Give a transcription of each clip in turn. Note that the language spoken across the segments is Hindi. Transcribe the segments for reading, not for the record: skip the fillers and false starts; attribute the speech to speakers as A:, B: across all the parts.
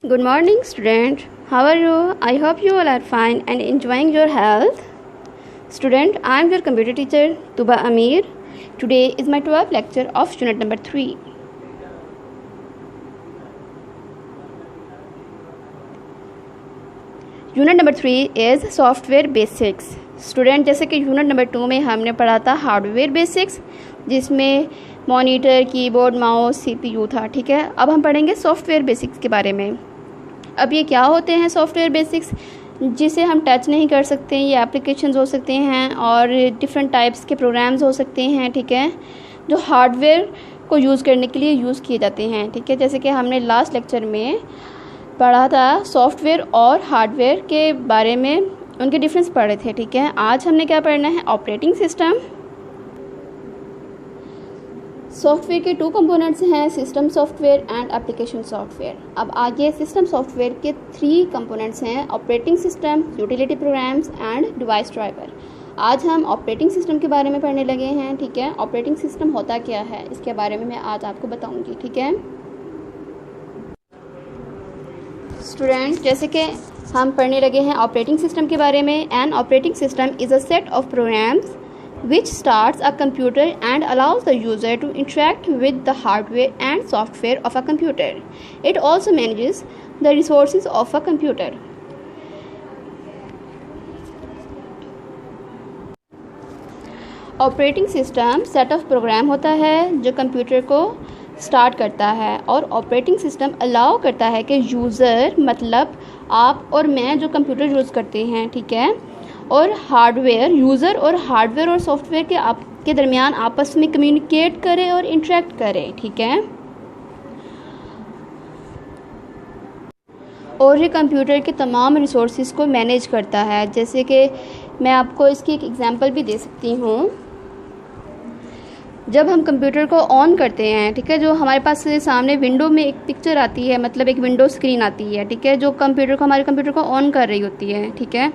A: Good morning, student. How are you? I hope you all are fine and enjoying your health. Student, I am your computer teacher, Tuba Amir. Today is my 12th lecture of unit number 3. Unit number 3 is Software Basics. Student, जैसे कि यूनिट नंबर 2 में हमने पढ़ा था हार्डवेयर बेसिक्स, जिसमें मॉनिटर, कीबोर्ड, माउस, CPU था. ठीक है, अब हम पढ़ेंगे सॉफ्टवेयर बेसिक्स के बारे में. अब ये क्या होते हैं सॉफ्टवेयर बेसिक्स, जिसे हम टच नहीं कर सकते. ये एप्लीकेशंस हो सकते हैं और डिफरेंट टाइप्स के प्रोग्राम्स हो सकते हैं. ठीक है, जो हार्डवेयर को यूज़ करने के लिए यूज़ किए जाते हैं. ठीक है, जैसे कि हमने लास्ट लेक्चर में पढ़ा था सॉफ्टवेयर और हार्डवेयर के बारे में, उनके डिफरेंस पढ़े थे. ठीक है, आज हमने क्या पढ़ना है, ऑपरेटिंग सिस्टम. सॉफ्टवेयर के 2 कंपोनेंट्स हैं, system software and application software. अब आगे सिस्टम सॉफ्टवेयर के 3 कंपोनेंट्स हैं, operating system, utility programmes and device driver. आज हम ऑपरेटिंग सिस्टम के बारे में पढ़ने लगे हैं. ठीक है, ऑपरेटिंग सिस्टम होता क्या है इसके बारे में मैं आज आपको बताऊंगी. ठीक है स्टूडेंट, जैसे कि हम पढ़ने लगे हैं ऑपरेटिंग सिस्टम के बारे में. An operating system is a set of programs which starts a computer and allows the user to interact with the hardware and software of a computer. It also manages the resources of a computer. Operating system set of program होता है जो कंप्यूटर को स्टार्ट करता है, और ऑपरेटिंग सिस्टम अलाउ करता है कि यूज़र, मतलब आप और मैं जो कंप्यूटर यूज़ करते हैं, ठीक है, और हार्डवेयर, यूज़र और हार्डवेयर और सॉफ्टवेयर के आपके दरमियान आपस में कम्युनिकेट करें और इंटरेक्ट करें. ठीक है, और ये कंप्यूटर के तमाम रिसोर्सेज को मैनेज करता है. जैसे कि मैं आपको इसकी एक एग्जांपल भी दे सकती हूँ. जब हम कंप्यूटर को ऑन करते हैं, ठीक है, जो हमारे पास सामने विंडो में एक पिक्चर आती है, मतलब एक विंडो स्क्रीन आती है. ठीक है, जो हमारे कंप्यूटर को ऑन कर रही होती है. ठीक है,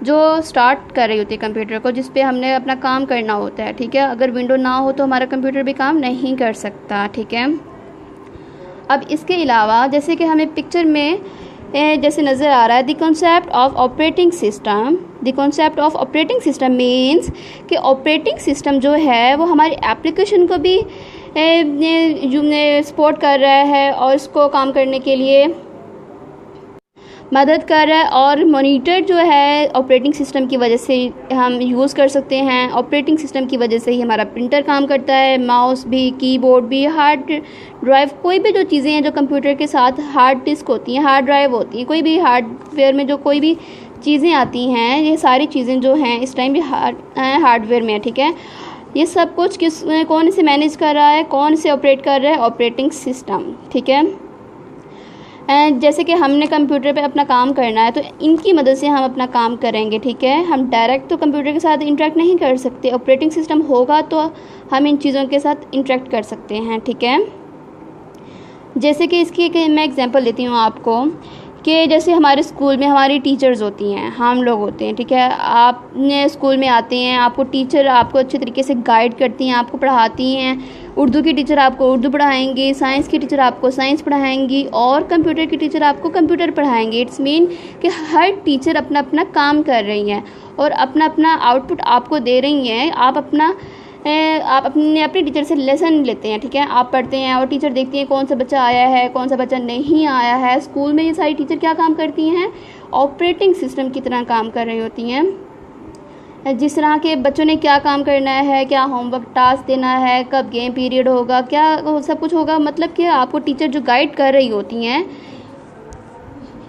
A: जो स्टार्ट कर रही होती है कंप्यूटर को, जिस पे हमने अपना काम करना होता है. ठीक है, अगर विंडो ना हो तो हमारा कंप्यूटर भी काम नहीं कर सकता. ठीक है, अब इसके अलावा जैसे कि हमें पिक्चर में जैसे नज़र आ रहा है, the concept of operating system means कि ऑपरेटिंग सिस्टम जो है वो हमारी एप्लीकेशन को भी सपोर्ट कर रहा है और इसको काम करने के लिए मदद कर रहा है. और मॉनिटर जो है ऑपरेटिंग सिस्टम की वजह से हम यूज़ कर सकते हैं. ऑपरेटिंग सिस्टम की वजह से ही हमारा प्रिंटर काम करता है, माउस भी, कीबोर्ड भी, हार्ड ड्राइव, कोई भी जो चीज़ें हैं जो कंप्यूटर के साथ, हार्ड डिस्क होती हैं, हार्ड ड्राइव होती है, कोई भी हार्डवेयर में जो कोई भी चीज़ें आती हैं, ये सारी चीज़ें जो हैं इस टाइम भी हार्डवेयर में है. ठीक है, ये सब कुछ कौन से मैनेज कर रहा है, कौन से ऑपरेट कर रहा है, ऑपरेटिंग सिस्टम. ठीक है, जैसे कि हमने कंप्यूटर पे अपना काम करना है तो इनकी मदद से हम अपना काम करेंगे. ठीक है, हम डायरेक्ट तो कंप्यूटर के साथ इंटरेक्ट नहीं कर सकते. ऑपरेटिंग सिस्टम होगा तो हम इन चीज़ों के साथ इंटरेक्ट कर सकते हैं. ठीक है, जैसे कि इसकी एक मैं एग्जांपल देती हूँ आपको, कि जैसे हमारे स्कूल में हमारी टीचर्स होती हैं, हम लोग होते हैं. ठीक है, आप स्कूल में आते हैं, आपको टीचर आपको अच्छे तरीके से गाइड करती हैं, आपको पढ़ाती हैं. उर्दू की टीचर आपको उर्दू पढ़ाएंगी, साइंस की टीचर आपको साइंस पढ़ाएंगी, और कंप्यूटर की टीचर आपको कंप्यूटर पढ़ाएंगी. इट्स मीन कि हर टीचर अपना अपना काम कर रही हैं और अपना अपना आउटपुट आपको दे रही हैं. आप अपनी टीचर से लेसन लेते हैं. ठीक है, आप पढ़ते हैं और टीचर देखती हैं कौन सा बच्चा आया है, कौन सा बच्चा नहीं आया है. स्कूल में ये सारी टीचर क्या काम करती हैं, ऑपरेटिंग सिस्टम की तरह काम कर रही होती हैं. जिस तरह के बच्चों ने क्या काम करना है, क्या होमवर्क टास्क देना है, कब गेम पीरियड होगा, क्या सब कुछ होगा, मतलब कि आपको टीचर जो गाइड कर रही होती हैं,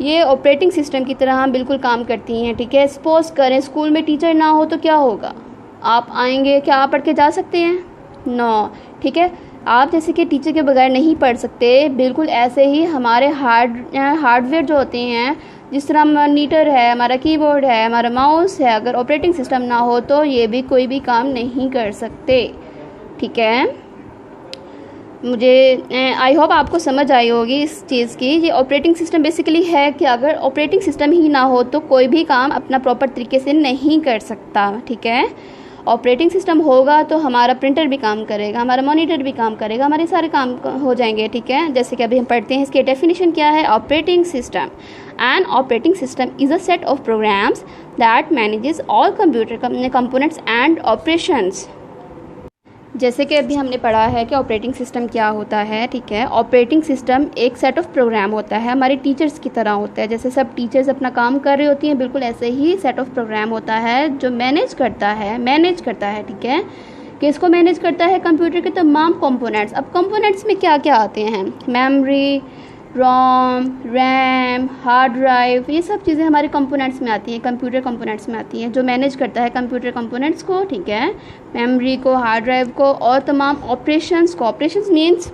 A: ये ऑपरेटिंग सिस्टम की तरह बिल्कुल काम करती हैं. ठीक है, सपोज करें स्कूल में टीचर ना हो तो क्या होगा, आप आएंगे, क्या आप पढ़ के जा सकते हैं, नो. ठीक है, आप जैसे कि टीचर के बगैर नहीं पढ़ सकते, बिल्कुल ऐसे ही हमारे हार्डवेयर जो होते हैं, जिस तरह मॉनिटर है, हमारा कीबोर्ड है, हमारा माउस है, अगर ऑपरेटिंग सिस्टम ना हो तो ये भी कोई भी काम नहीं कर सकते. ठीक है, मुझे आई होप आपको समझ आई होगी इस चीज़ की. ये ऑपरेटिंग सिस्टम बेसिकली है कि अगर ऑपरेटिंग सिस्टम ही ना हो तो कोई भी काम अपना प्रॉपर तरीके से नहीं कर सकता. ठीक है, ऑपरेटिंग सिस्टम होगा तो हमारा प्रिंटर भी काम करेगा, हमारा मॉनिटर भी काम करेगा, हमारे सारे काम हो जाएंगे, ठीक है। जैसे कि अभी हम पढ़ते हैं, इसकी डेफिनेशन क्या है। Operating system, N operating system is a set of programmes that manages all computer components and operations. जैसे कि अभी हमने पढ़ा है कि ऑपरेटिंग सिस्टम क्या होता है, ठीक है। ऑपरेटिंग सिस्टम एक सेट ऑफ प्रोग्राम होता है, हमारे टीचर्स की तरह होता है। जैसे सब टीचर्स अपना काम कर रही होती हैं, बिल्कुल ऐसे ही सेट ऑफ प्रोग्राम होता है जो मैनेज करता है, ठीक है। किसको मैनेज करता है? कंप्यूटर के तमाम कंपोनेंट्स। अब कंपोनेंट्स में क्या क्या आते हैं? मेमोरी, रोम, रैम, हार्ड ड्राइव, ये सब चीज़ें हमारे कंपोनेंट्स में आती हैं, कंप्यूटर कंपोनेंट्स में आती हैं, जो मैनेज करता है कंप्यूटर कंपोनेंट्स को, ठीक है, मेमोरी को, हार्ड ड्राइव को और तमाम ऑपरेशंस को। ऑपरेशंस मीन्स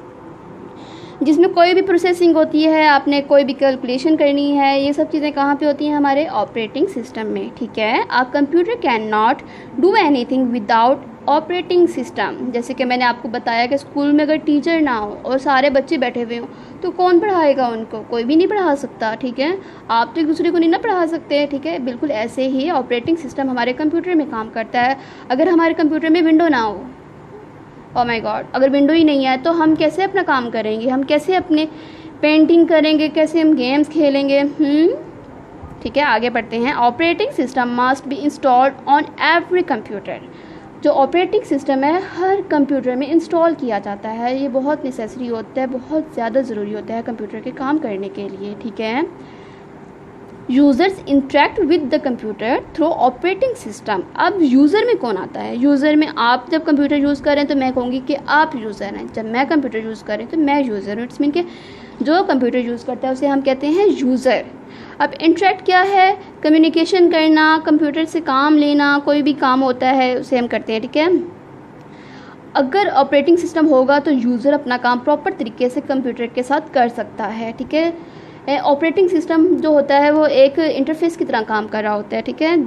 A: जिसमें कोई भी प्रोसेसिंग होती है, आपने कोई भी कैलकुलेशन करनी है, ये सब चीज़ें कहाँ पे होती हैं? हमारे ऑपरेटिंग सिस्टम में, ठीक है। A computer can not do anything without operating system. जैसे कि मैंने आपको बताया कि स्कूल में अगर टीचर ना हो और सारे बच्चे बैठे हुए हों तो कौन पढ़ाएगा उनको? कोई भी नहीं पढ़ा सकता, ठीक है। आप तो एक दूसरे को नहीं ना पढ़ा सकते, ठीक है। बिल्कुल ऐसे ही ऑपरेटिंग सिस्टम हमारे कंप्यूटर में काम करता है। अगर हमारे कंप्यूटर में विंडो ना हो, ओह माय गॉड, अगर विंडो ही नहीं है तो हम कैसे अपना काम करेंगे? हम कैसे अपने पेंटिंग करेंगे? कैसे हम गेम्स खेलेंगे? ठीक है, आगे बढ़ते हैं। Operating system must be installed on every computer. जो ऑपरेटिंग सिस्टम है हर कंप्यूटर में इंस्टॉल किया जाता है। ये बहुत नेसेसरी होता है, बहुत ज़्यादा ज़रूरी होता है कंप्यूटर के काम करने के लिए, ठीक है। Users interact with the computer through operating system. अब यूज़र में कौन आता है? यूज़र में आप जब कंप्यूटर यूज़ कर रहे हैं तो मैं कहूँगी कि आप यूज़र हैं, जब मैं कंप्यूटर यूज़ कर रही हूँ तो मैं यूज़र हूँ। इट्स मीन कि जो कंप्यूटर यूज़ करता है उसे हम कहते हैं यूज़र। अब इंटरेक्ट क्या है? कम्युनिकेशन करना, कंप्यूटर से काम लेना, कोई भी काम होता है उसे हम करते हैं, ठीक है। अगर ऑपरेटिंग सिस्टम होगा तो यूज़र अपना काम प्रॉपर तरीके से कंप्यूटर के साथ कर सकता है, ठीक है। ऑपरेटिंग सिस्टम जो होता है वो एक इंटरफेस की तरह काम कर रहा होता है, ठीक है।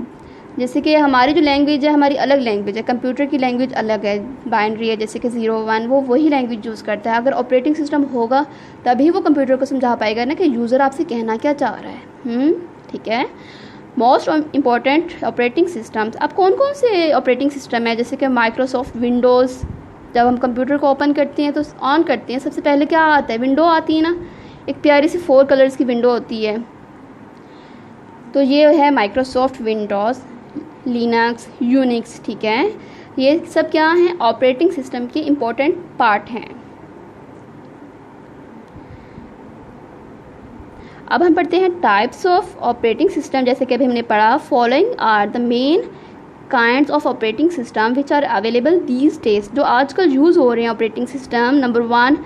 A: जैसे कि हमारी जो लैंग्वेज है हमारी अलग लैंग्वेज है, कंप्यूटर की लैंग्वेज अलग है, बाइनरी है, जैसे कि 0 1, वो वही लैंग्वेज यूज़ करता है। अगर ऑपरेटिंग सिस्टम होगा तभी वो कंप्यूटर को समझा पाएगा ना कि यूज़र आपसे कहना क्या चाह रहा है, ठीक है। Most important operating systems. अब कौन कौन से ऑपरेटिंग सिस्टम है? जैसे कि माइक्रोसॉफ्ट विंडोज़। जब हम कंप्यूटर को ओपन करते हैं तो ऑन करते हैं, सबसे पहले क्या आता है? विंडो आती है ना, एक प्यारी सी 4 कलर्स की विंडो होती है, तो ये है माइक्रोसॉफ्ट विंडोज़, लिनक्स, यूनिक्स, ठीक है। ये सब क्या हैं? ऑपरेटिंग सिस्टम के इम्पोर्टेंट पार्ट हैं। अब हम पढ़ते हैं टाइप्स ऑफ ऑपरेटिंग सिस्टम। जैसे कि अभी हमने पढ़ा, following are the main kinds of operating system which are available these days. जो आजकल यूज़ हो रहे हैं operating system, number 1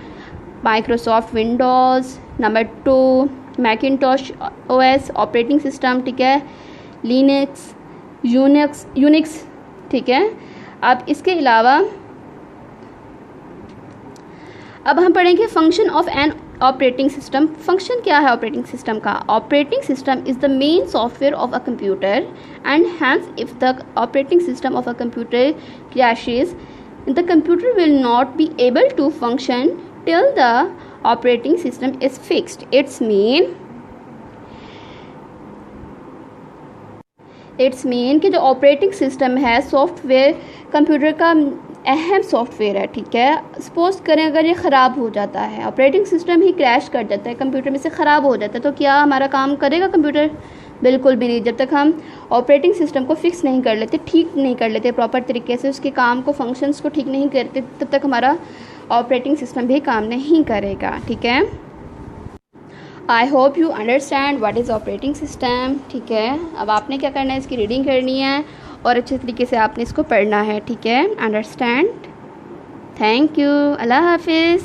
A: Microsoft Windows, number 2 Macintosh OS operating system, ठीक है, लिनक्स, यूनिक्स, ठीक है। अब इसके अलावा अब हम पढ़ेंगे function of an operating system. Function क्या है ऑपरेटिंग सिस्टम का? Operating system is the main software of a computer and hence if the operating system of a computer crashes the computer will not be able to function till the operating system is fixed. It's mean कि जो ऑपरेटिंग सिस्टम है सॉफ्टवेयर कंप्यूटर का अहम सॉफ्टवेयर है, ठीक है। सपोज करें अगर ये ख़राब हो जाता है, ऑपरेटिंग सिस्टम ही क्रैश कर जाता है, कंप्यूटर में से ख़राब हो जाता है, तो क्या हमारा काम करेगा कंप्यूटर? बिल्कुल भी नहीं। जब तक हम ऑपरेटिंग सिस्टम को फिक्स नहीं कर लेते, ठीक नहीं कर लेते प्रॉपर तरीके से, उसके काम को, फंक्शंस को ठीक नहीं करते, तब तक हमारा ऑपरेटिंग सिस्टम भी काम नहीं करेगा, ठीक है। I hope you understand what is operating system, ठीक है। अब आपने क्या करना है? इसकी रीडिंग करनी है और अच्छे तरीके से आपने इसको पढ़ना है, ठीक है। अंडरस्टैंड? थैंक यू, अल्लाह हाफिज़।